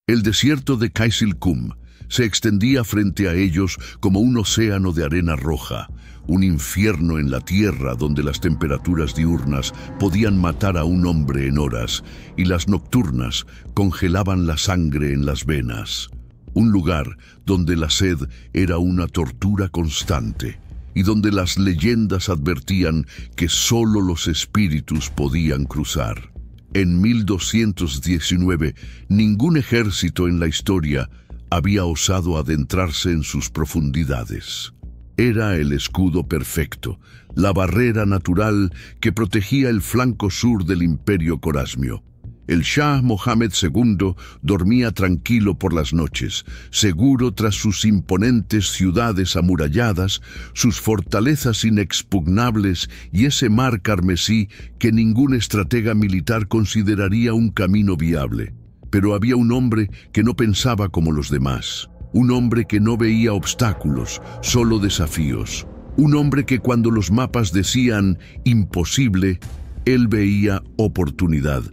El desierto de Kaisilkum se extendía frente a ellos como un océano de arena roja, un infierno en la tierra donde las temperaturas diurnas podían matar a un hombre en horas y las nocturnas congelaban la sangre en las venas. Un lugar donde la sed era una tortura constante y donde las leyendas advertían que solo los espíritus podían cruzar. En 1219, ningún ejército en la historia había osado adentrarse en sus profundidades. Era el escudo perfecto, la barrera natural que protegía el flanco sur del Imperio Corasmio. El Shah Mohammed II dormía tranquilo por las noches, seguro tras sus imponentes ciudades amuralladas, sus fortalezas inexpugnables y ese mar carmesí que ningún estratega militar consideraría un camino viable. Pero había un hombre que no pensaba como los demás, un hombre que no veía obstáculos, solo desafíos, un hombre que cuando los mapas decían imposible, él veía oportunidad.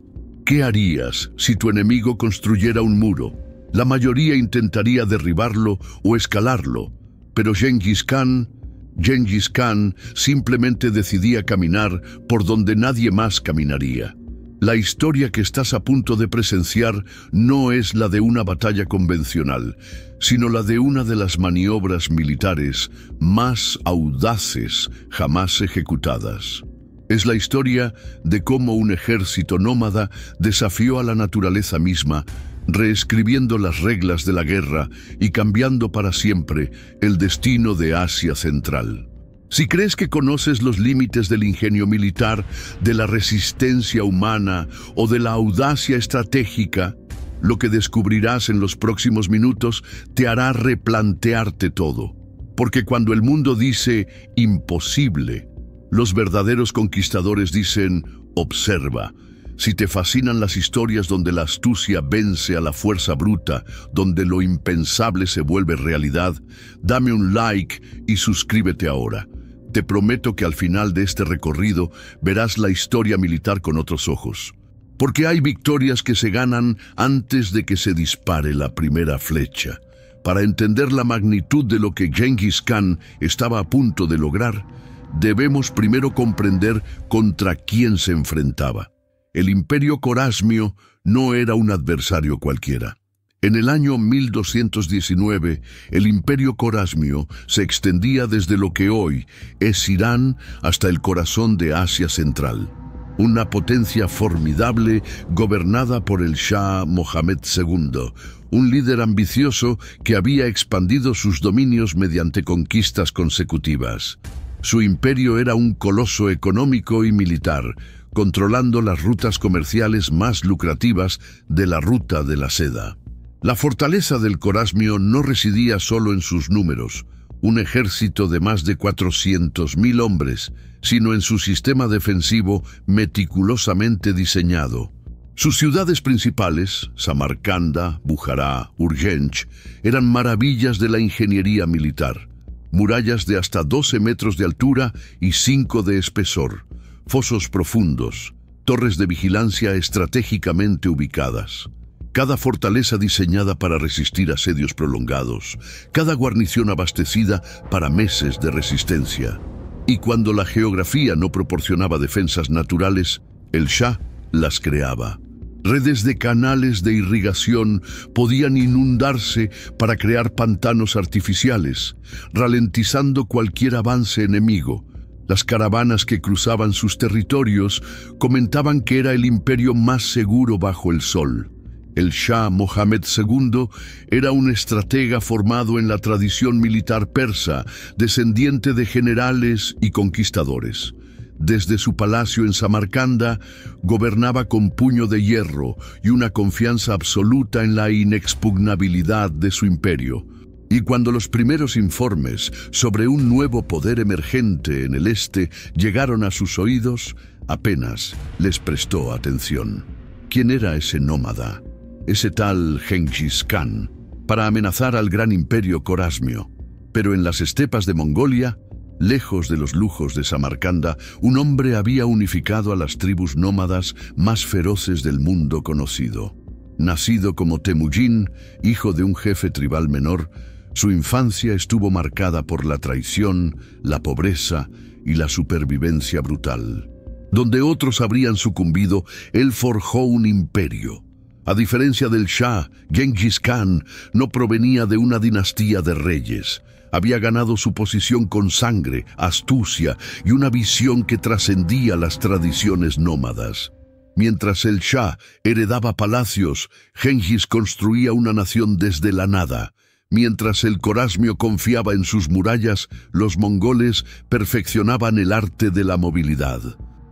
¿Qué harías si tu enemigo construyera un muro? La mayoría intentaría derribarlo o escalarlo, pero Genghis Khan simplemente decidía caminar por donde nadie más caminaría. La historia que estás a punto de presenciar no es la de una batalla convencional, sino la de una de las maniobras militares más audaces jamás ejecutadas. Es la historia de cómo un ejército nómada desafió a la naturaleza misma, reescribiendo las reglas de la guerra y cambiando para siempre el destino de Asia Central. Si crees que conoces los límites del ingenio militar, de la resistencia humana o de la audacia estratégica, lo que descubrirás en los próximos minutos te hará replantearte todo. Porque cuando el mundo dice imposible, los verdaderos conquistadores dicen observa. Si te fascinan las historias donde la astucia vence a la fuerza bruta, donde lo impensable se vuelve realidad, dame un like y suscríbete ahora. Te prometo que al final de este recorrido verás la historia militar con otros ojos. Porque hay victorias que se ganan antes de que se dispare la primera flecha. Para entender la magnitud de lo que Genghis Khan estaba a punto de lograr, debemos primero comprender contra quién se enfrentaba. El Imperio Corasmio no era un adversario cualquiera. En el año 1219, el Imperio Corasmio se extendía desde lo que hoy es Irán hasta el corazón de Asia Central. Una potencia formidable gobernada por el Shah Mohammed II, un líder ambicioso que había expandido sus dominios mediante conquistas consecutivas. Su imperio era un coloso económico y militar, controlando las rutas comerciales más lucrativas de la ruta de la seda. La fortaleza del Corasmio no residía solo en sus números, un ejército de más de 400.000 hombres, sino en su sistema defensivo meticulosamente diseñado. Sus ciudades principales, Samarcanda, Bujará, Urgench, eran maravillas de la ingeniería militar. Murallas de hasta 12 metros de altura y 5 de espesor, fosos profundos, torres de vigilancia estratégicamente ubicadas. Cada fortaleza diseñada para resistir asedios prolongados, cada guarnición abastecida para meses de resistencia. Y cuando la geografía no proporcionaba defensas naturales, el Shah las creaba. Redes de canales de irrigación podían inundarse para crear pantanos artificiales, ralentizando cualquier avance enemigo. Las caravanas que cruzaban sus territorios comentaban que era el imperio más seguro bajo el sol. El Shah Mohammed II era un estratega formado en la tradición militar persa, descendiente de generales y conquistadores. Desde su palacio en Samarcanda, gobernaba con puño de hierro y una confianza absoluta en la inexpugnabilidad de su imperio. Y cuando los primeros informes sobre un nuevo poder emergente en el este llegaron a sus oídos, apenas les prestó atención. ¿Quién era ese nómada? Ese tal Genghis Khan, para amenazar al gran imperio Corasmio. Pero en las estepas de Mongolia, lejos de los lujos de Samarcanda, un hombre había unificado a las tribus nómadas más feroces del mundo conocido. Nacido como Temujin, hijo de un jefe tribal menor, su infancia estuvo marcada por la traición, la pobreza y la supervivencia brutal. Donde otros habrían sucumbido, él forjó un imperio. A diferencia del Shah, Genghis Khan no provenía de una dinastía de reyes. Había ganado su posición con sangre, astucia y una visión que trascendía las tradiciones nómadas. Mientras el Shah heredaba palacios, Genghis construía una nación desde la nada. Mientras el Corasmio confiaba en sus murallas, los mongoles perfeccionaban el arte de la movilidad.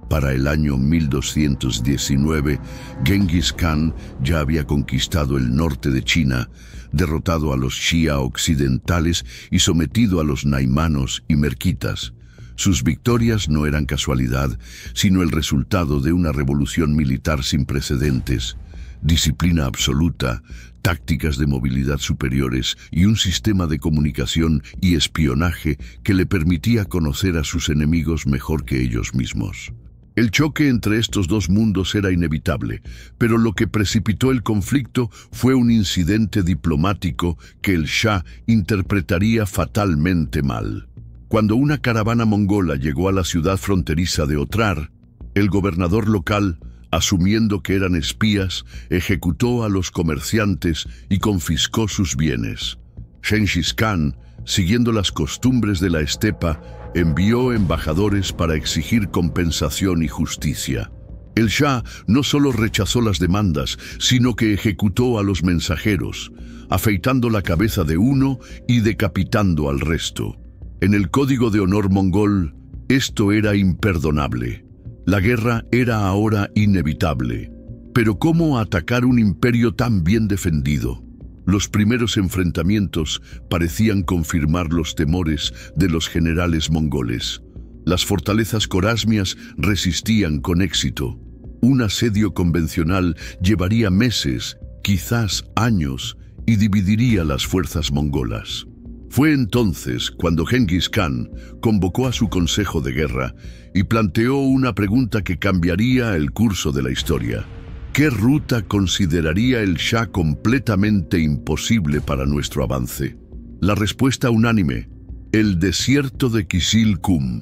Para el año 1219, Genghis Khan ya había conquistado el norte de China, derrotado a los Xia occidentales y sometido a los naimanos y merquitas. Sus victorias no eran casualidad, sino el resultado de una revolución militar sin precedentes. Disciplina absoluta, tácticas de movilidad superiores y un sistema de comunicación y espionaje que le permitía conocer a sus enemigos mejor que ellos mismos. El choque entre estos dos mundos era inevitable, pero lo que precipitó el conflicto fue un incidente diplomático que el Shah interpretaría fatalmente mal. Cuando una caravana mongola llegó a la ciudad fronteriza de Otrar, el gobernador local, asumiendo que eran espías, ejecutó a los comerciantes y confiscó sus bienes. Genghis Khan, siguiendo las costumbres de la estepa, envió embajadores para exigir compensación y justicia. El Shah no solo rechazó las demandas, sino que ejecutó a los mensajeros, afeitando la cabeza de uno y decapitando al resto. En el código de honor mongol, esto era imperdonable. La guerra era ahora inevitable. Pero ¿cómo atacar un imperio tan bien defendido? Los primeros enfrentamientos parecían confirmar los temores de los generales mongoles. Las fortalezas corasmias resistían con éxito. Un asedio convencional llevaría meses, quizás años, y dividiría las fuerzas mongolas. Fue entonces cuando Genghis Khan convocó a su consejo de guerra y planteó una pregunta que cambiaría el curso de la historia. ¿Qué ruta consideraría el Shah completamente imposible para nuestro avance? La respuesta unánime: el desierto de Kisil-Kum,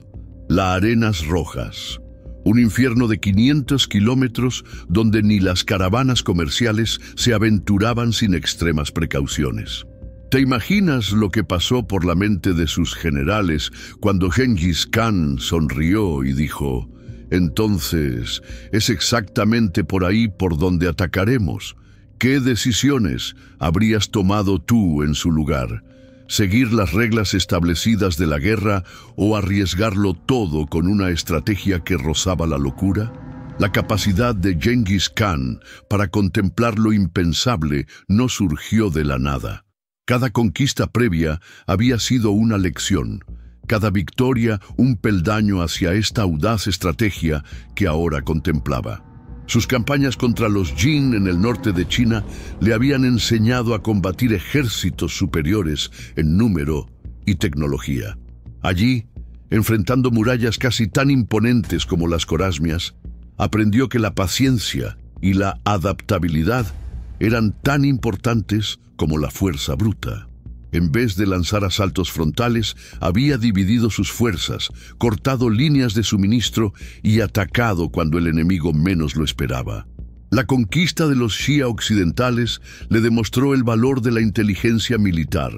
las arenas rojas. Un infierno de 500 kilómetros donde ni las caravanas comerciales se aventuraban sin extremas precauciones. ¿Te imaginas lo que pasó por la mente de sus generales cuando Genghis Khan sonrió y dijo: entonces, es exactamente por ahí por donde atacaremos? ¿Qué decisiones habrías tomado tú en su lugar? ¿Seguir las reglas establecidas de la guerra o arriesgarlo todo con una estrategia que rozaba la locura? La capacidad de Genghis Khan para contemplar lo impensable no surgió de la nada. Cada conquista previa había sido una lección. Cada victoria un peldaño hacia esta audaz estrategia que ahora contemplaba. Sus campañas contra los Jin en el norte de China le habían enseñado a combatir ejércitos superiores en número y tecnología. Allí, enfrentando murallas casi tan imponentes como las corasmias, aprendió que la paciencia y la adaptabilidad eran tan importantes como la fuerza bruta. En vez de lanzar asaltos frontales, había dividido sus fuerzas, cortado líneas de suministro y atacado cuando el enemigo menos lo esperaba. La conquista de los Xia occidentales le demostró el valor de la inteligencia militar.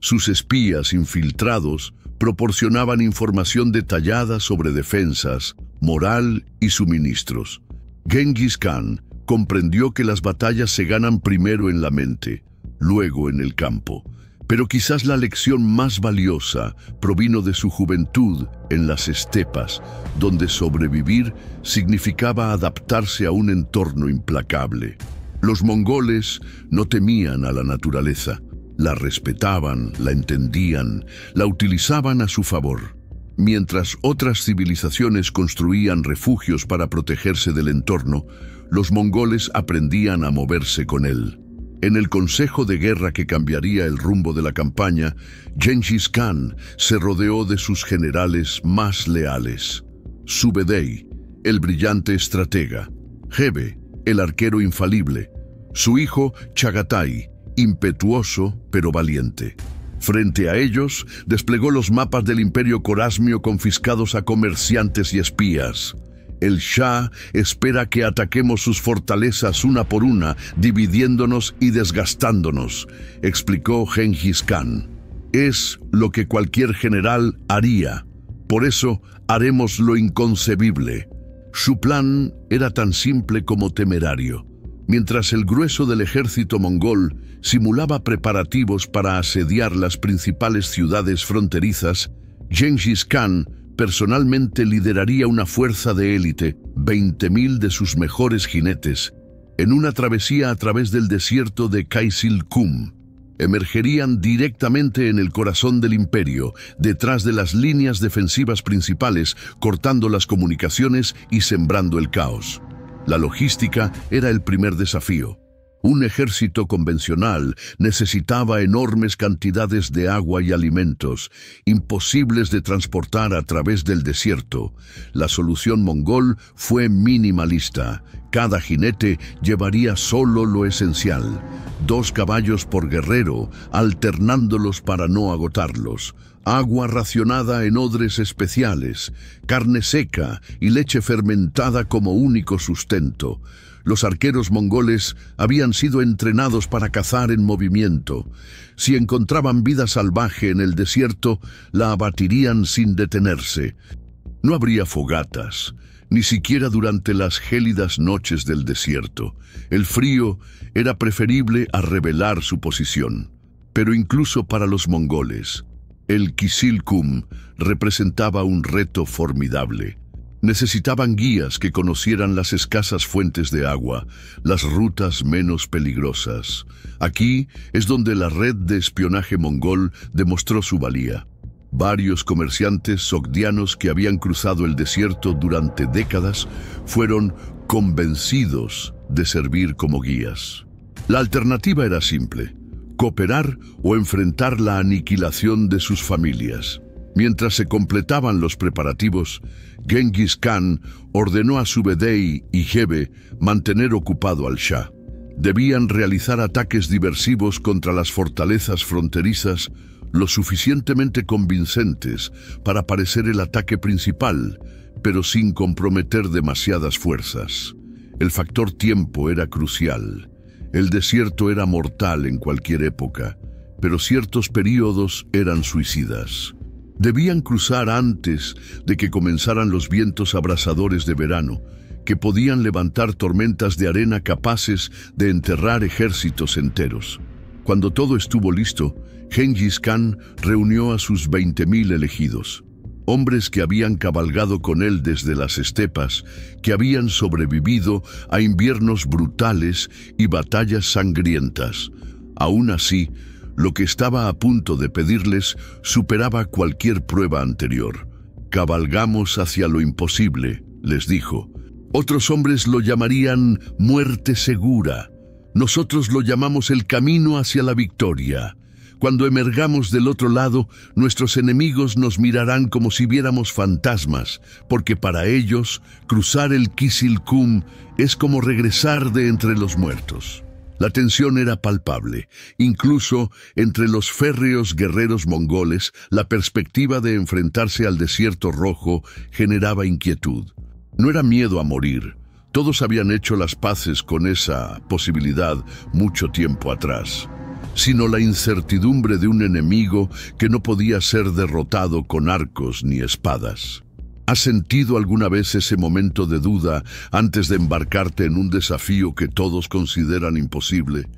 Sus espías infiltrados proporcionaban información detallada sobre defensas, moral y suministros. Genghis Khan comprendió que las batallas se ganan primero en la mente, luego en el campo. Pero quizás la lección más valiosa provino de su juventud en las estepas, donde sobrevivir significaba adaptarse a un entorno implacable. Los mongoles no temían a la naturaleza, la respetaban, la entendían, la utilizaban a su favor. Mientras otras civilizaciones construían refugios para protegerse del entorno, los mongoles aprendían a moverse con él. En el consejo de guerra que cambiaría el rumbo de la campaña, Genghis Khan se rodeó de sus generales más leales. Subedey, el brillante estratega; Gebe, el arquero infalible; Su hijo Chagatai, impetuoso pero valiente. Frente a ellos, desplegó los mapas del Imperio Corasmio confiscados a comerciantes y espías. El Shah espera que ataquemos sus fortalezas una por una, dividiéndonos y desgastándonos, explicó Gengis Khan. Es lo que cualquier general haría. Por eso haremos lo inconcebible. Su plan era tan simple como temerario. Mientras el grueso del ejército mongol simulaba preparativos para asediar las principales ciudades fronterizas, Gengis Khan personalmente lideraría una fuerza de élite, 20.000 de sus mejores jinetes, en una travesía a través del desierto de Kaisil-Kum. Emergerían directamente en el corazón del imperio, detrás de las líneas defensivas principales, cortando las comunicaciones y sembrando el caos. La logística era el primer desafío. Un ejército convencional necesitaba enormes cantidades de agua y alimentos, imposibles de transportar a través del desierto. La solución mongol fue minimalista. Cada jinete llevaría solo lo esencial. 2 caballos por guerrero, alternándolos para no agotarlos. Agua racionada en odres especiales, carne seca y leche fermentada como único sustento. Los arqueros mongoles habían sido entrenados para cazar en movimiento. Si encontraban vida salvaje en el desierto, la abatirían sin detenerse. No habría fogatas, ni siquiera durante las gélidas noches del desierto. El frío era preferible a revelar su posición. Pero incluso para los mongoles, el Kisilkum representaba un reto formidable. Necesitaban guías que conocieran las escasas fuentes de agua, las rutas menos peligrosas. Aquí es donde la red de espionaje mongol demostró su valía. Varios comerciantes sogdianos que habían cruzado el desierto durante décadas fueron convencidos de servir como guías. La alternativa era simple: cooperar o enfrentar la aniquilación de sus familias. Mientras se completaban los preparativos, Gengis Khan ordenó a Subedei y Gebe mantener ocupado al Shah. Debían realizar ataques diversivos contra las fortalezas fronterizas lo suficientemente convincentes para parecer el ataque principal, pero sin comprometer demasiadas fuerzas. El factor tiempo era crucial. El desierto era mortal en cualquier época, pero ciertos períodos eran suicidas. Debían cruzar antes de que comenzaran los vientos abrasadores de verano, que podían levantar tormentas de arena capaces de enterrar ejércitos enteros. Cuando todo estuvo listo, Gengis Khan reunió a sus 20.000 elegidos, hombres que habían cabalgado con él desde las estepas, que habían sobrevivido a inviernos brutales y batallas sangrientas. Aún así, lo que estaba a punto de pedirles superaba cualquier prueba anterior. «Cabalgamos hacia lo imposible», les dijo. Otros hombres lo llamarían muerte segura. Nosotros lo llamamos el camino hacia la victoria. Cuando emergamos del otro lado, nuestros enemigos nos mirarán como si viéramos fantasmas, porque para ellos, cruzar el Kisilkum es como regresar de entre los muertos. La tensión era palpable. Incluso entre los férreos guerreros mongoles, la perspectiva de enfrentarse al desierto rojo generaba inquietud. No era miedo a morir. Todos habían hecho las paces con esa posibilidad mucho tiempo atrás, sino la incertidumbre de un enemigo que no podía ser derrotado con arcos ni espadas. ¿Has sentido alguna vez ese momento de duda antes de embarcarte en un desafío que todos consideran imposible?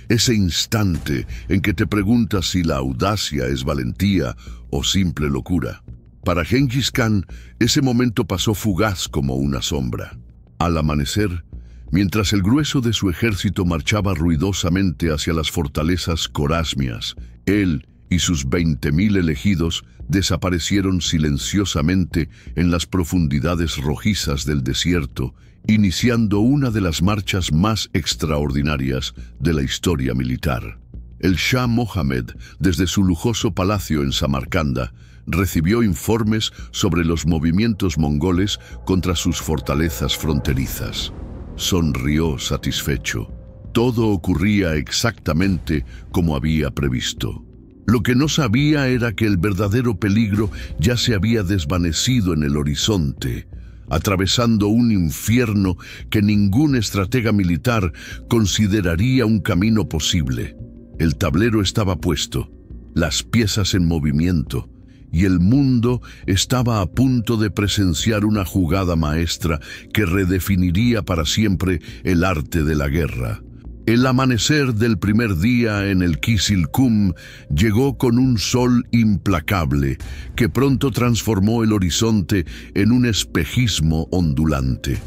Ese instante en que te preguntas si la audacia es valentía o simple locura. Para Gengis Khan, ese momento pasó fugaz como una sombra. Al amanecer, mientras el grueso de su ejército marchaba ruidosamente hacia las fortalezas corasmias, él y sus 20.000 elegidos desaparecieron silenciosamente en las profundidades rojizas del desierto, iniciando una de las marchas más extraordinarias de la historia militar. El Shah Mohammed, desde su lujoso palacio en Samarcanda, recibió informes sobre los movimientos mongoles contra sus fortalezas fronterizas. Sonrió satisfecho. Todo ocurría exactamente como había previsto. Lo que no sabía era que el verdadero peligro ya se había desvanecido en el horizonte, atravesando un infierno que ningún estratega militar consideraría un camino posible. El tablero estaba puesto, las piezas en movimiento, y el mundo estaba a punto de presenciar una jugada maestra que redefiniría para siempre el arte de la guerra. El amanecer del primer día en el Kizilkum llegó con un sol implacable que pronto transformó el horizonte en un espejismo ondulante.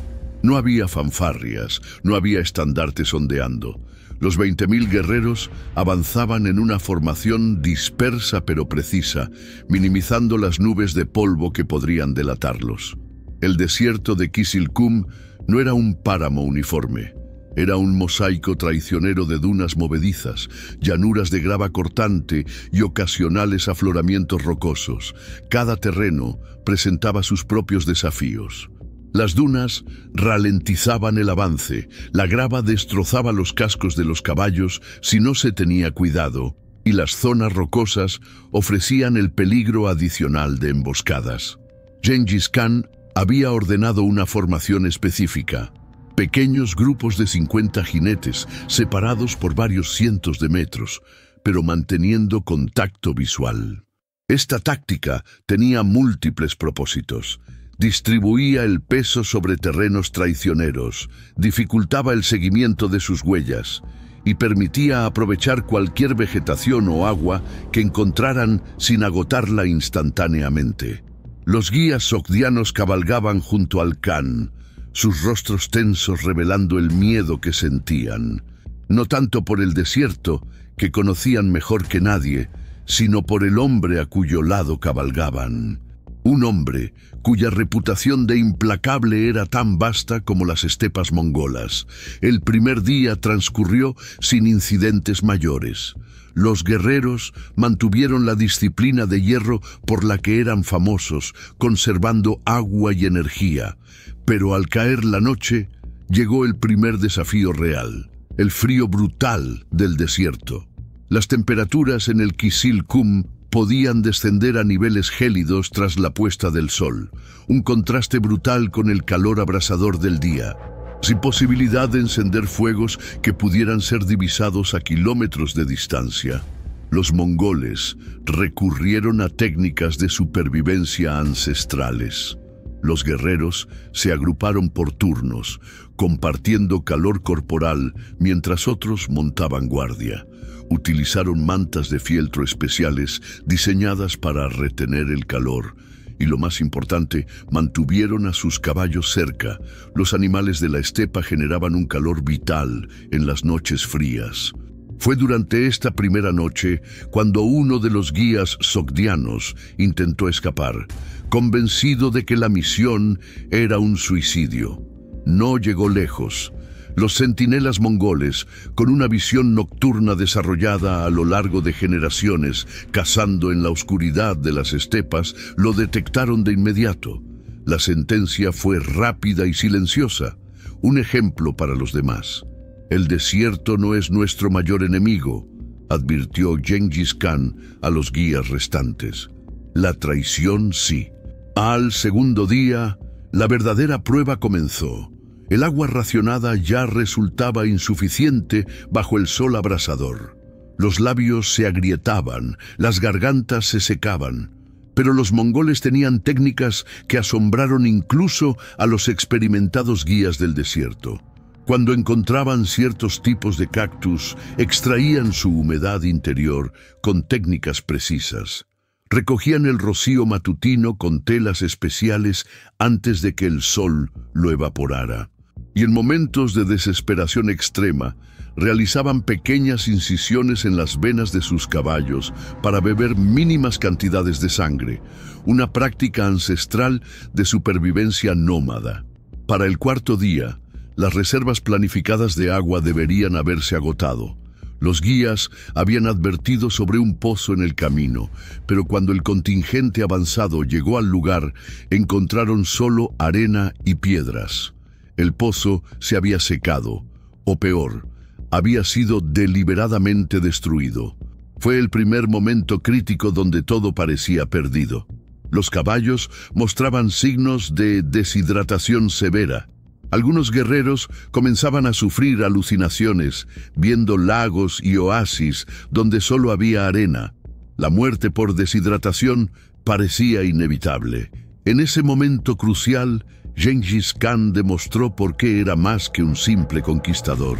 No había fanfarrias, no había estandartes ondeando. Los 20.000 guerreros avanzaban en una formación dispersa pero precisa, minimizando las nubes de polvo que podrían delatarlos. El desierto de Kizilkum no era un páramo uniforme. Era un mosaico traicionero de dunas movedizas, llanuras de grava cortante y ocasionales afloramientos rocosos. Cada terreno presentaba sus propios desafíos. Las dunas ralentizaban el avance, la grava destrozaba los cascos de los caballos si no se tenía cuidado, y las zonas rocosas ofrecían el peligro adicional de emboscadas. Gengis Khan había ordenado una formación específica. Pequeños grupos de 50 jinetes, separados por varios cientos de metros, pero manteniendo contacto visual. Esta táctica tenía múltiples propósitos. Distribuía el peso sobre terrenos traicioneros, dificultaba el seguimiento de sus huellas y permitía aprovechar cualquier vegetación o agua que encontraran sin agotarla instantáneamente. Los guías sogdianos cabalgaban junto al Khan, sus rostros tensos revelando el miedo que sentían, no tanto por el desierto, que conocían mejor que nadie, sino por el hombre a cuyo lado cabalgaban. Un hombre cuya reputación de implacable era tan vasta como las estepas mongolas. El primer día transcurrió sin incidentes mayores. Los guerreros mantuvieron la disciplina de hierro por la que eran famosos, conservando agua y energía. Pero al caer la noche, llegó el primer desafío real, el frío brutal del desierto. Las temperaturas en el Kizilkum podían descender a niveles gélidos tras la puesta del sol, un contraste brutal con el calor abrasador del día, sin posibilidad de encender fuegos que pudieran ser divisados a kilómetros de distancia. Los mongoles recurrieron a técnicas de supervivencia ancestrales. Los guerreros se agruparon por turnos, compartiendo calor corporal mientras otros montaban guardia. Utilizaron mantas de fieltro especiales diseñadas para retener el calor. Y lo más importante, mantuvieron a sus caballos cerca. Los animales de la estepa generaban un calor vital en las noches frías. Fue durante esta primera noche cuando uno de los guías sogdianos intentó escapar, convencido de que la misión era un suicidio. No llegó lejos. Los centinelas mongoles, con una visión nocturna desarrollada a lo largo de generaciones, cazando en la oscuridad de las estepas, lo detectaron de inmediato. La sentencia fue rápida y silenciosa, un ejemplo para los demás. El desierto no es nuestro mayor enemigo, advirtió Gengis Khan a los guías restantes. La traición sí. Al segundo día, la verdadera prueba comenzó. El agua racionada ya resultaba insuficiente bajo el sol abrasador. Los labios se agrietaban, las gargantas se secaban. Pero los mongoles tenían técnicas que asombraron incluso a los experimentados guías del desierto. Cuando encontraban ciertos tipos de cactus, extraían su humedad interior con técnicas precisas. Recogían el rocío matutino con telas especiales antes de que el sol lo evaporara. Y en momentos de desesperación extrema, realizaban pequeñas incisiones en las venas de sus caballos para beber mínimas cantidades de sangre, una práctica ancestral de supervivencia nómada. Para el cuarto día, las reservas planificadas de agua deberían haberse agotado. Los guías habían advertido sobre un pozo en el camino, pero cuando el contingente avanzado llegó al lugar, encontraron solo arena y piedras. El pozo se había secado, o peor, había sido deliberadamente destruido. Fue el primer momento crítico donde todo parecía perdido. Los caballos mostraban signos de deshidratación severa. Algunos guerreros comenzaban a sufrir alucinaciones, viendo lagos y oasis donde solo había arena. La muerte por deshidratación parecía inevitable. En ese momento crucial, Gengis Khan demostró por qué era más que un simple conquistador.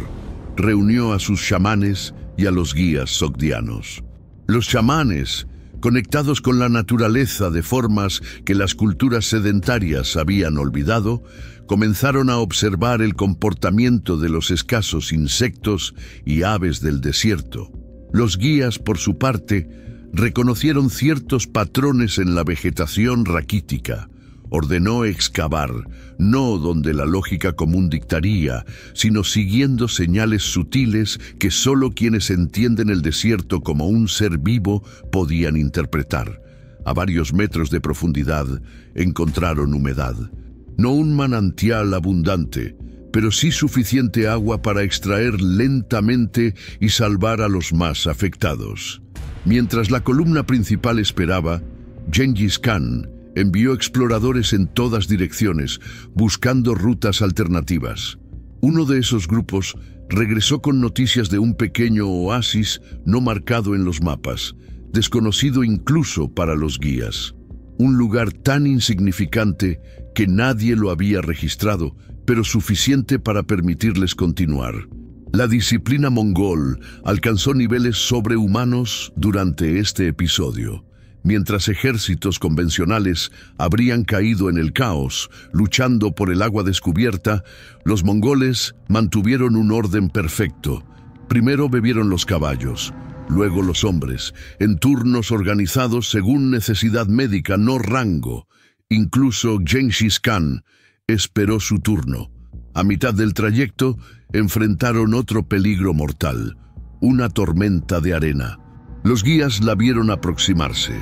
Reunió a sus chamanes y a los guías sogdianos. Los chamanes, conectados con la naturaleza de formas que las culturas sedentarias habían olvidado, comenzaron a observar el comportamiento de los escasos insectos y aves del desierto. Los guías, por su parte, reconocieron ciertos patrones en la vegetación raquítica. Ordenó excavar, no donde la lógica común dictaría, sino siguiendo señales sutiles que solo quienes entienden el desierto como un ser vivo podían interpretar. A varios metros de profundidad encontraron humedad. No un manantial abundante, pero sí suficiente agua para extraer lentamente y salvar a los más afectados. Mientras la columna principal esperaba, Gengis Khan envió exploradores en todas direcciones, buscando rutas alternativas. Uno de esos grupos regresó con noticias de un pequeño oasis no marcado en los mapas, desconocido incluso para los guías. Un lugar tan insignificante que nadie lo había registrado, pero suficiente para permitirles continuar. La disciplina mongol alcanzó niveles sobrehumanos durante este episodio. Mientras ejércitos convencionales habrían caído en el caos, luchando por el agua descubierta, los mongoles mantuvieron un orden perfecto. Primero bebieron los caballos, luego los hombres, en turnos organizados según necesidad médica, no rango. Incluso Gengis Khan esperó su turno. A mitad del trayecto, enfrentaron otro peligro mortal, una tormenta de arena. Los guías la vieron aproximarse,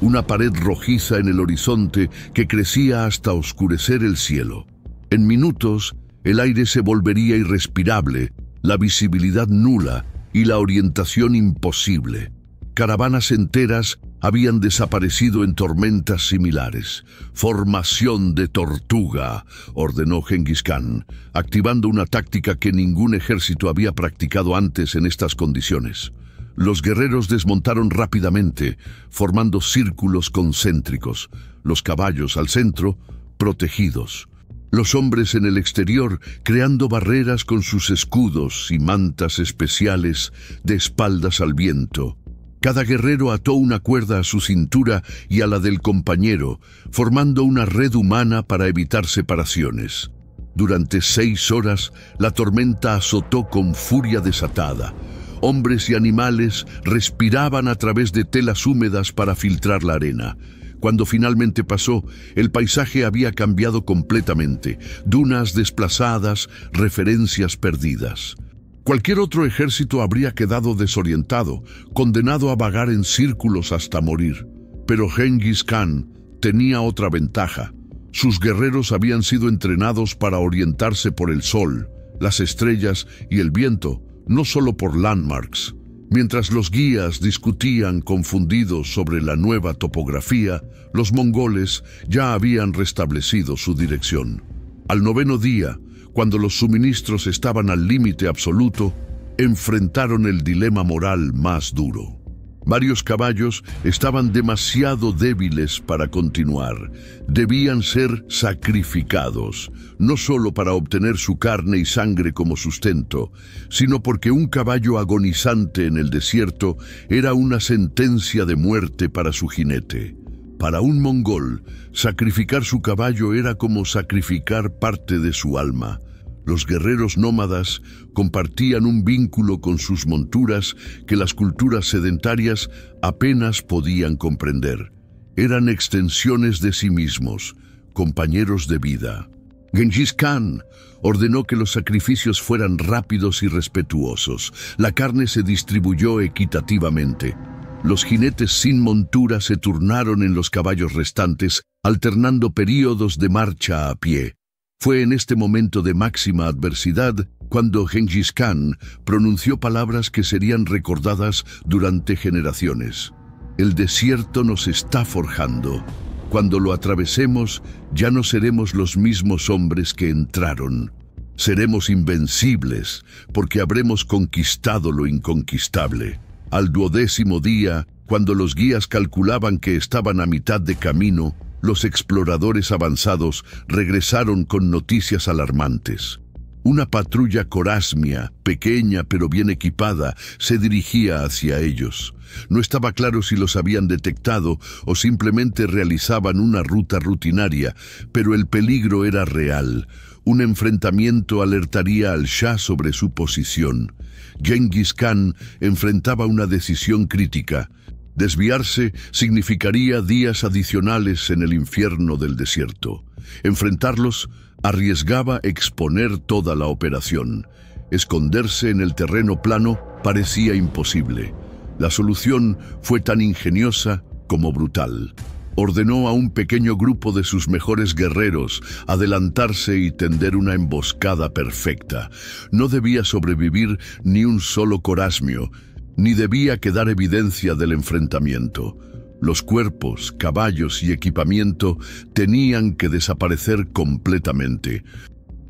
una pared rojiza en el horizonte que crecía hasta oscurecer el cielo. En minutos, el aire se volvería irrespirable, la visibilidad nula y la orientación imposible. Caravanas enteras habían desaparecido en tormentas similares. «Formación de tortuga», ordenó Gengis Khan, activando una táctica que ningún ejército había practicado antes en estas condiciones. Los guerreros desmontaron rápidamente, formando círculos concéntricos, los caballos al centro, protegidos. Los hombres en el exterior, creando barreras con sus escudos y mantas especiales de espaldas al viento. Cada guerrero ató una cuerda a su cintura y a la del compañero, formando una red humana para evitar separaciones. Durante 6 horas, la tormenta azotó con furia desatada. Hombres y animales respiraban a través de telas húmedas para filtrar la arena. Cuando finalmente pasó, el paisaje había cambiado completamente. Dunas desplazadas, referencias perdidas. Cualquier otro ejército habría quedado desorientado, condenado a vagar en círculos hasta morir. Pero Gengis Khan tenía otra ventaja. Sus guerreros habían sido entrenados para orientarse por el sol, las estrellas y el viento, no solo por landmarks. Mientras los guías discutían confundidos sobre la nueva topografía, los mongoles ya habían restablecido su dirección. Al 9º día, cuando los suministros estaban al límite absoluto, enfrentaron el dilema moral más duro. Varios caballos estaban demasiado débiles para continuar. Debían ser sacrificados, no solo para obtener su carne y sangre como sustento, sino porque un caballo agonizante en el desierto era una sentencia de muerte para su jinete. Para un mongol, sacrificar su caballo era como sacrificar parte de su alma. Los guerreros nómadas compartían un vínculo con sus monturas que las culturas sedentarias apenas podían comprender. Eran extensiones de sí mismos, compañeros de vida. Gengis Khan ordenó que los sacrificios fueran rápidos y respetuosos. La carne se distribuyó equitativamente. Los jinetes sin montura se turnaron en los caballos restantes, alternando períodos de marcha a pie. Fue en este momento de máxima adversidad cuando Gengis Khan pronunció palabras que serían recordadas durante generaciones. El desierto nos está forjando. Cuando lo atravesemos, ya no seremos los mismos hombres que entraron. Seremos invencibles, porque habremos conquistado lo inconquistable. Al 12º día, cuando los guías calculaban que estaban a mitad de camino, los exploradores avanzados regresaron con noticias alarmantes. Una patrulla corásmia, pequeña pero bien equipada, se dirigía hacia ellos. No estaba claro si los habían detectado o simplemente realizaban una ruta rutinaria, pero el peligro era real. Un enfrentamiento alertaría al Shah sobre su posición. Gengis Khan enfrentaba una decisión crítica. Desviarse significaría días adicionales en el infierno del desierto. Enfrentarlos arriesgaba exponer toda la operación. Esconderse en el terreno plano parecía imposible. La solución fue tan ingeniosa como brutal. Ordenó a un pequeño grupo de sus mejores guerreros adelantarse y tender una emboscada perfecta. No debía sobrevivir ni un solo corásmio, ni debía quedar evidencia del enfrentamiento. Los cuerpos, caballos y equipamiento tenían que desaparecer completamente.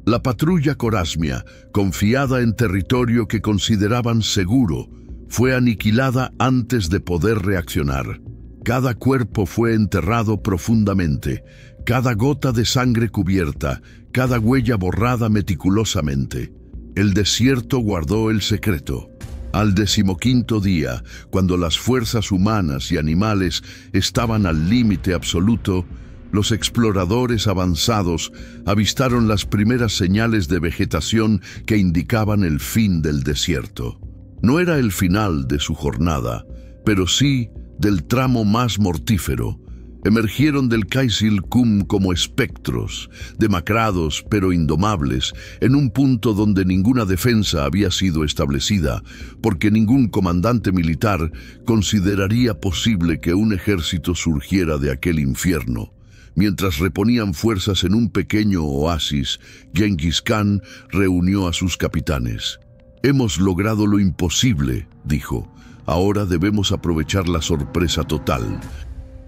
La patrulla corásmia, confiada en territorio que consideraban seguro, fue aniquilada antes de poder reaccionar. Cada cuerpo fue enterrado profundamente, cada gota de sangre cubierta, cada huella borrada meticulosamente. El desierto guardó el secreto. Al 15º día, cuando las fuerzas humanas y animales estaban al límite absoluto, los exploradores avanzados avistaron las primeras señales de vegetación que indicaban el fin del desierto. No era el final de su jornada, pero sí del tramo más mortífero. Emergieron del Kizil-Kum como espectros, demacrados pero indomables, en un punto donde ninguna defensa había sido establecida, porque ningún comandante militar consideraría posible que un ejército surgiera de aquel infierno. Mientras reponían fuerzas en un pequeño oasis, Gengis Khan reunió a sus capitanes. «Hemos logrado lo imposible», dijo. «Ahora debemos aprovechar la sorpresa total.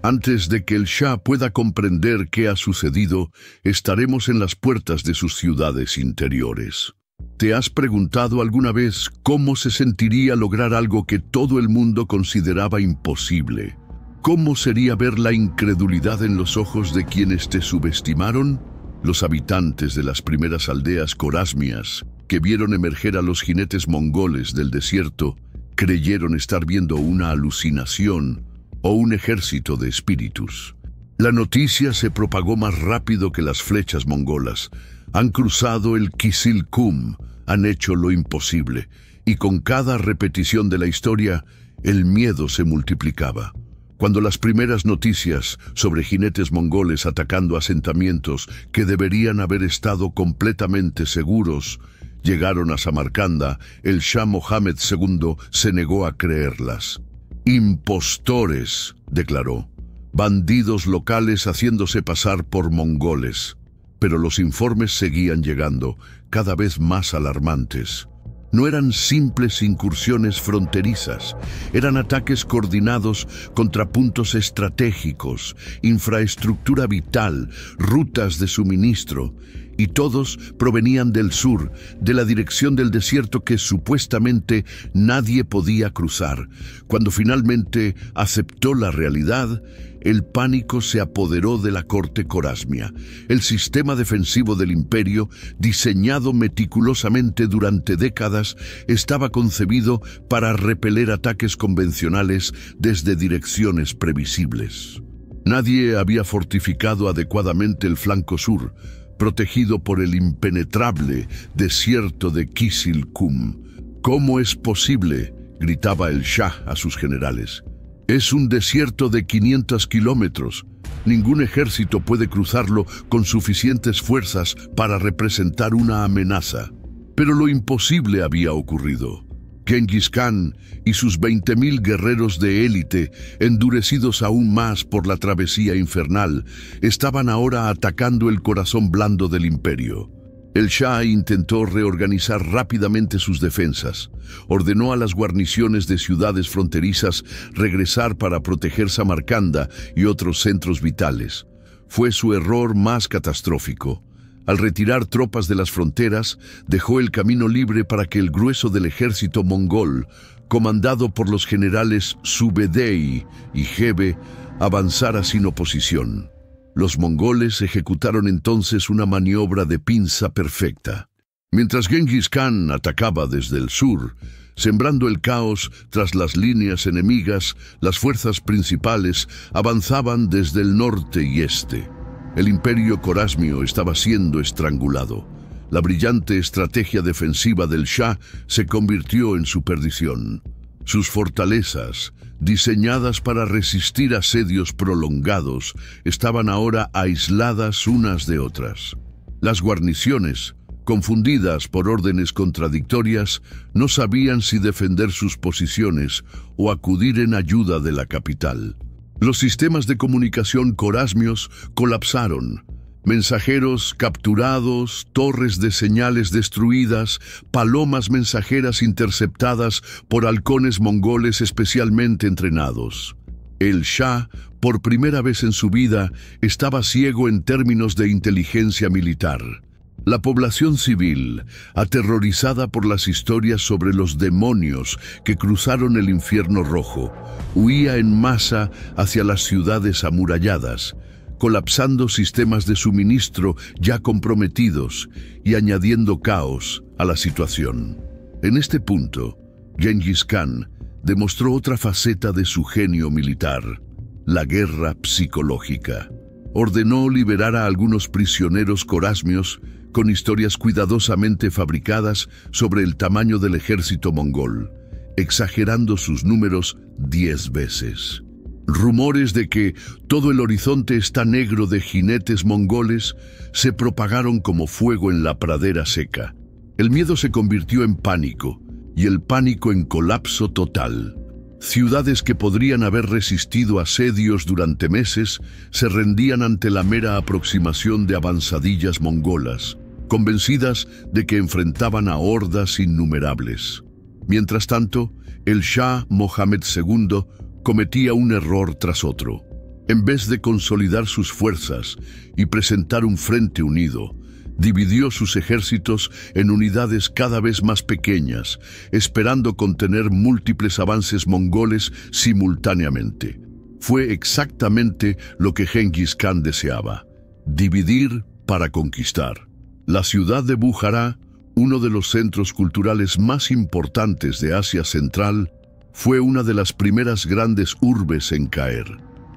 Antes de que el Shah pueda comprender qué ha sucedido, estaremos en las puertas de sus ciudades interiores». ¿Te has preguntado alguna vez cómo se sentiría lograr algo que todo el mundo consideraba imposible? ¿Cómo sería ver la incredulidad en los ojos de quienes te subestimaron? Los habitantes de las primeras aldeas corásmias, que vieron emerger a los jinetes mongoles del desierto, creyeron estar viendo una alucinación o un ejército de espíritus. La noticia se propagó más rápido que las flechas mongolas. Han cruzado el Kizil-Kum, han hecho lo imposible, y con cada repetición de la historia, el miedo se multiplicaba. Cuando las primeras noticias sobre jinetes mongoles atacando asentamientos que deberían haber estado completamente seguros llegaron a Samarcanda, el Shah Mohammed II se negó a creerlas. «Impostores», declaró, «bandidos locales haciéndose pasar por mongoles». Pero los informes seguían llegando, cada vez más alarmantes. No eran simples incursiones fronterizas, eran ataques coordinados contra puntos estratégicos, infraestructura vital, rutas de suministro, y todos provenían del sur, de la dirección del desierto que supuestamente nadie podía cruzar. Cuando finalmente aceptó la realidad, el pánico se apoderó de la corte corásmia. El sistema defensivo del imperio, diseñado meticulosamente durante décadas, estaba concebido para repeler ataques convencionales desde direcciones previsibles. Nadie había fortificado adecuadamente el flanco sur, protegido por el impenetrable desierto de Kizil-Kum. «¿Cómo es posible?», gritaba el Shah a sus generales. «Es un desierto de 500 kilómetros. Ningún ejército puede cruzarlo con suficientes fuerzas para representar una amenaza». Pero lo imposible había ocurrido. Gengis Khan y sus 20.000 guerreros de élite, endurecidos aún más por la travesía infernal, estaban ahora atacando el corazón blando del imperio. El Shah intentó reorganizar rápidamente sus defensas. Ordenó a las guarniciones de ciudades fronterizas regresar para proteger Samarcanda y otros centros vitales. Fue su error más catastrófico. Al retirar tropas de las fronteras, dejó el camino libre para que el grueso del ejército mongol, comandado por los generales Subedei y Gebe, avanzara sin oposición. Los mongoles ejecutaron entonces una maniobra de pinza perfecta. Mientras Genghis Khan atacaba desde el sur, sembrando el caos tras las líneas enemigas, las fuerzas principales avanzaban desde el norte y este. El imperio corásmio estaba siendo estrangulado. La brillante estrategia defensiva del Shah se convirtió en su perdición. Sus fortalezas, diseñadas para resistir asedios prolongados, estaban ahora aisladas unas de otras. Las guarniciones, confundidas por órdenes contradictorias, no sabían si defender sus posiciones o acudir en ayuda de la capital. Los sistemas de comunicación corásmios colapsaron. Mensajeros capturados, torres de señales destruidas, palomas mensajeras interceptadas por halcones mongoles especialmente entrenados. El Shah, por primera vez en su vida, estaba ciego en términos de inteligencia militar. La población civil, aterrorizada por las historias sobre los demonios que cruzaron el infierno rojo, huía en masa hacia las ciudades amuralladas, colapsando sistemas de suministro ya comprometidos y añadiendo caos a la situación. En este punto, Genghis Khan demostró otra faceta de su genio militar, la guerra psicológica. Ordenó liberar a algunos prisioneros corásmios con historias cuidadosamente fabricadas sobre el tamaño del ejército mongol, exagerando sus números 10 veces. Rumores de que todo el horizonte está negro de jinetes mongoles se propagaron como fuego en la pradera seca. El miedo se convirtió en pánico y el pánico en colapso total. Ciudades que podrían haber resistido asedios durante meses se rendían ante la mera aproximación de avanzadillas mongolas, convencidas de que enfrentaban a hordas innumerables. Mientras tanto, el Shah Mohammed II cometía un error tras otro. En vez de consolidar sus fuerzas y presentar un frente unido, dividió sus ejércitos en unidades cada vez más pequeñas, esperando contener múltiples avances mongoles simultáneamente. Fue exactamente lo que Genghis Khan deseaba: dividir para conquistar. La ciudad de Bujará, uno de los centros culturales más importantes de Asia Central, fue una de las primeras grandes urbes en caer.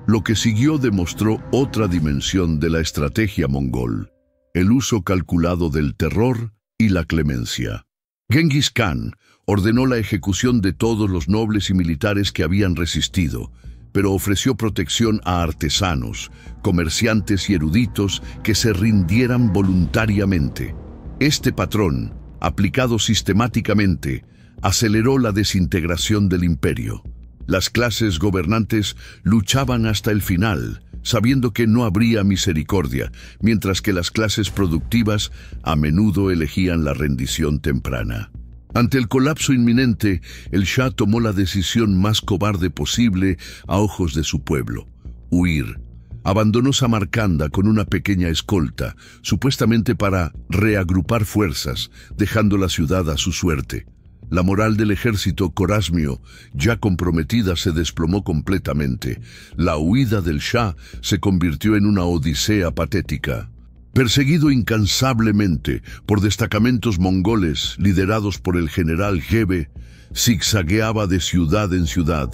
Lo que siguió demostró otra dimensión de la estrategia mongol: el uso calculado del terror y la clemencia. Genghis Khan ordenó la ejecución de todos los nobles y militares que habían resistido, pero ofreció protección a artesanos, comerciantes y eruditos que se rindieran voluntariamente. Este patrón, aplicado sistemáticamente, aceleró la desintegración del imperio. Las clases gobernantes luchaban hasta el final, sabiendo que no habría misericordia, mientras que las clases productivas a menudo elegían la rendición temprana. Ante el colapso inminente, el Shah tomó la decisión más cobarde posible a ojos de su pueblo: huir. Abandonó Samarcanda con una pequeña escolta, supuestamente para reagrupar fuerzas, dejando la ciudad a su suerte. La moral del ejército corásmio, ya comprometida, se desplomó completamente. La huida del Shah se convirtió en una odisea patética. Perseguido incansablemente por destacamentos mongoles liderados por el general Gebe, zigzagueaba de ciudad en ciudad,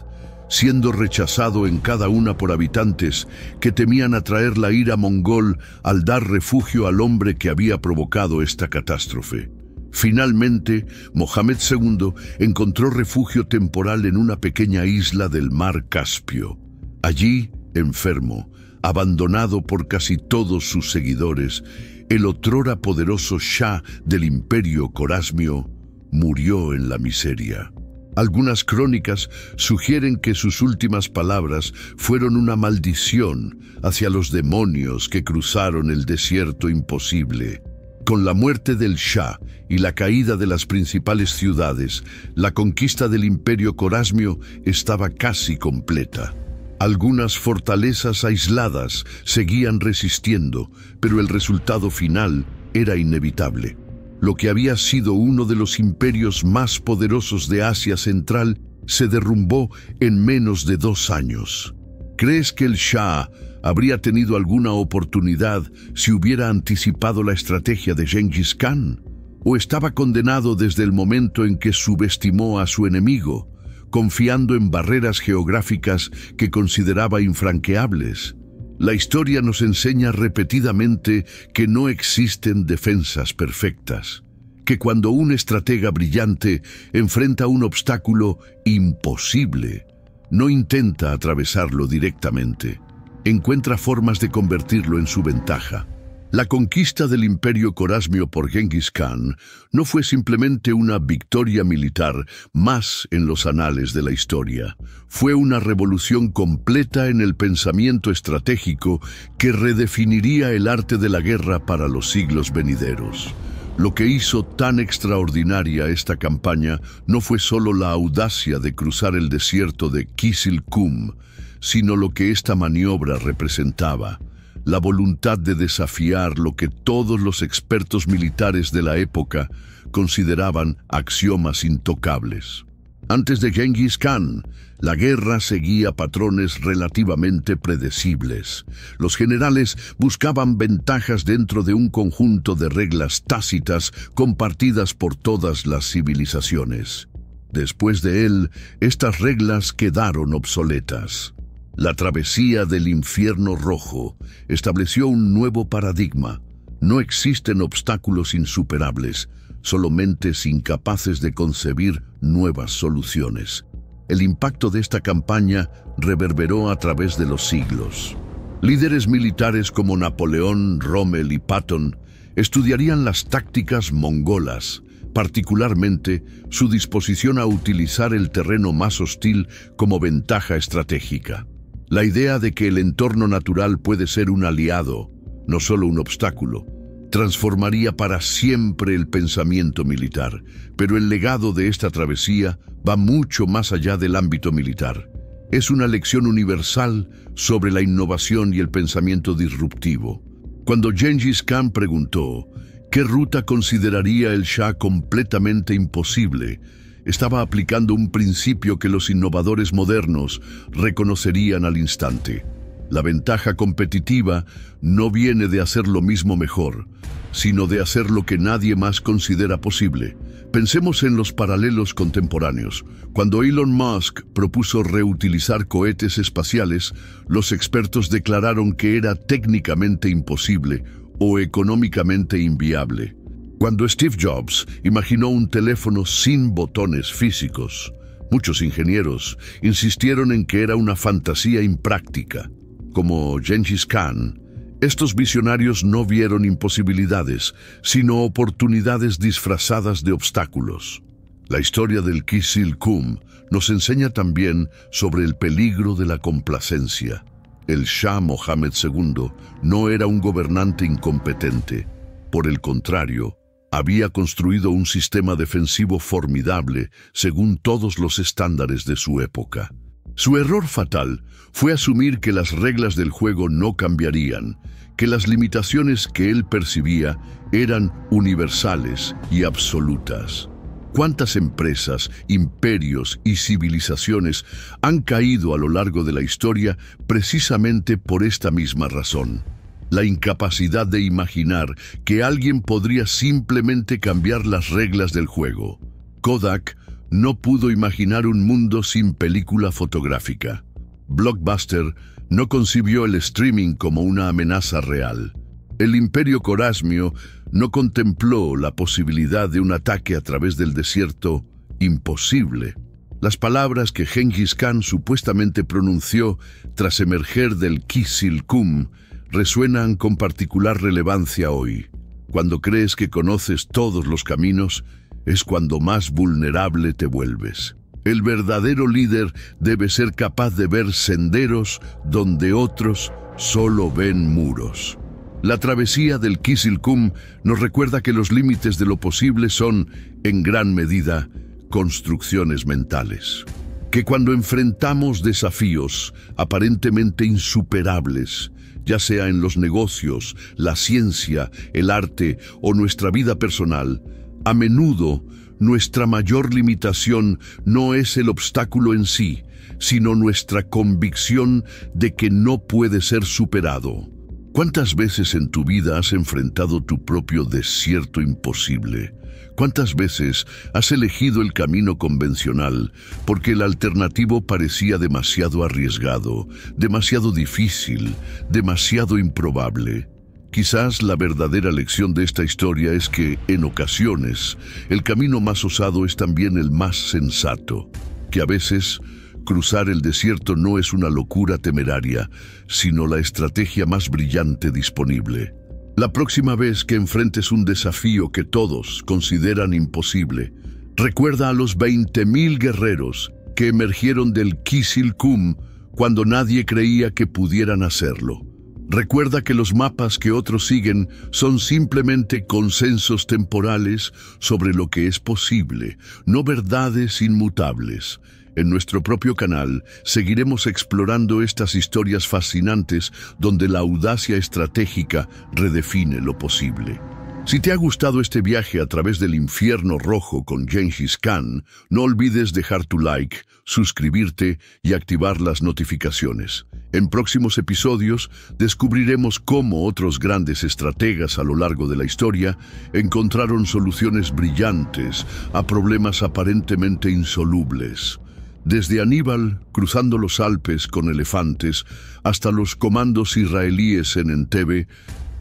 siendo rechazado en cada una por habitantes que temían atraer la ira mongol al dar refugio al hombre que había provocado esta catástrofe. Finalmente, Mohammed II encontró refugio temporal en una pequeña isla del mar Caspio. Allí, enfermo, abandonado por casi todos sus seguidores, el otrora poderoso Shah del imperio corásmio murió en la miseria. Algunas crónicas sugieren que sus últimas palabras fueron una maldición hacia los demonios que cruzaron el desierto imposible. Con la muerte del Shah y la caída de las principales ciudades, la conquista del Imperio Corasmio estaba casi completa. Algunas fortalezas aisladas seguían resistiendo, pero el resultado final era inevitable. Lo que había sido uno de los imperios más poderosos de Asia Central se derrumbó en menos de 2 años. ¿Crees que el Shah habría tenido alguna oportunidad si hubiera anticipado la estrategia de Gengis Khan? ¿O estaba condenado desde el momento en que subestimó a su enemigo, confiando en barreras geográficas que consideraba infranqueables? La historia nos enseña repetidamente que no existen defensas perfectas, que cuando un estratega brillante enfrenta un obstáculo imposible, no intenta atravesarlo directamente, encuentra formas de convertirlo en su ventaja. La conquista del Imperio Corasmio por Gengis Khan no fue simplemente una victoria militar más en los anales de la historia. Fue una revolución completa en el pensamiento estratégico que redefiniría el arte de la guerra para los siglos venideros. Lo que hizo tan extraordinaria esta campaña no fue solo la audacia de cruzar el desierto de Kizilkum, sino lo que esta maniobra representaba: la voluntad de desafiar lo que todos los expertos militares de la época consideraban axiomas intocables. Antes de Gengis Khan, la guerra seguía patrones relativamente predecibles. Los generales buscaban ventajas dentro de un conjunto de reglas tácitas compartidas por todas las civilizaciones. Después de él, estas reglas quedaron obsoletas. La travesía del Infierno Rojo estableció un nuevo paradigma. No existen obstáculos insuperables, solo mentes incapaces de concebir nuevas soluciones. El impacto de esta campaña reverberó a través de los siglos. Líderes militares como Napoleón, Rommel y Patton estudiarían las tácticas mongolas, particularmente su disposición a utilizar el terreno más hostil como ventaja estratégica. La idea de que el entorno natural puede ser un aliado, no solo un obstáculo, transformaría para siempre el pensamiento militar. Pero el legado de esta travesía va mucho más allá del ámbito militar. Es una lección universal sobre la innovación y el pensamiento disruptivo. Cuando Gengis Khan preguntó ¿qué ruta consideraría el Shah completamente imposible?, estaba aplicando un principio que los innovadores modernos reconocerían al instante. La ventaja competitiva no viene de hacer lo mismo mejor, sino de hacer lo que nadie más considera posible. Pensemos en los paralelos contemporáneos. Cuando Elon Musk propuso reutilizar cohetes espaciales, los expertos declararon que era técnicamente imposible o económicamente inviable. Cuando Steve Jobs imaginó un teléfono sin botones físicos, muchos ingenieros insistieron en que era una fantasía impráctica. Como Gengis Khan, estos visionarios no vieron imposibilidades, sino oportunidades disfrazadas de obstáculos. La historia del Kizilkum nos enseña también sobre el peligro de la complacencia. El Shah Mohammed II no era un gobernante incompetente. Por el contrario, había construido un sistema defensivo formidable según todos los estándares de su época. Su error fatal fue asumir que las reglas del juego no cambiarían, que las limitaciones que él percibía eran universales y absolutas. ¿Cuántas empresas, imperios y civilizaciones han caído a lo largo de la historia precisamente por esta misma razón? La incapacidad de imaginar que alguien podría simplemente cambiar las reglas del juego. Kodak no pudo imaginar un mundo sin película fotográfica. Blockbuster no concibió el streaming como una amenaza real. El Imperio Corasmio no contempló la posibilidad de un ataque a través del desierto imposible. Las palabras que Gengis Khan supuestamente pronunció tras emerger del Kizilkum resuenan con particular relevancia hoy. Cuando crees que conoces todos los caminos, es cuando más vulnerable te vuelves. El verdadero líder debe ser capaz de ver senderos donde otros solo ven muros. La travesía del Kizilkum nos recuerda que los límites de lo posible son, en gran medida, construcciones mentales. Que cuando enfrentamos desafíos aparentemente insuperables, ya sea en los negocios, la ciencia, el arte o nuestra vida personal, a menudo nuestra mayor limitación no es el obstáculo en sí, sino nuestra convicción de que no puede ser superado. ¿Cuántas veces en tu vida has enfrentado tu propio desierto imposible? ¿Cuántas veces has elegido el camino convencional porque el alternativo parecía demasiado arriesgado, demasiado difícil, demasiado improbable? Quizás la verdadera lección de esta historia es que, en ocasiones, el camino más osado es también el más sensato, que a veces cruzar el desierto no es una locura temeraria, sino la estrategia más brillante disponible. La próxima vez que enfrentes un desafío que todos consideran imposible, recuerda a los 20.000 guerreros que emergieron del Kizilkum cuando nadie creía que pudieran hacerlo. Recuerda que los mapas que otros siguen son simplemente consensos temporales sobre lo que es posible, no verdades inmutables. En nuestro propio canal seguiremos explorando estas historias fascinantes donde la audacia estratégica redefine lo posible. Si te ha gustado este viaje a través del infierno rojo con Gengis Khan, no olvides dejar tu like, suscribirte y activar las notificaciones. En próximos episodios descubriremos cómo otros grandes estrategas a lo largo de la historia encontraron soluciones brillantes a problemas aparentemente insolubles. Desde Aníbal, cruzando los Alpes con elefantes, hasta los comandos israelíes en Entebbe,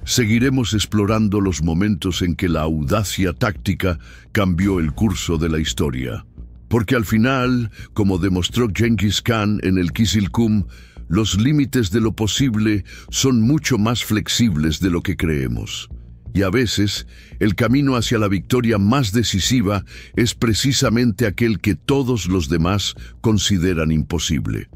seguiremos explorando los momentos en que la audacia táctica cambió el curso de la historia. Porque al final, como demostró Gengis Khan en el Kizilkum, los límites de lo posible son mucho más flexibles de lo que creemos. Y a veces, el camino hacia la victoria más decisiva es precisamente aquel que todos los demás consideran imposible.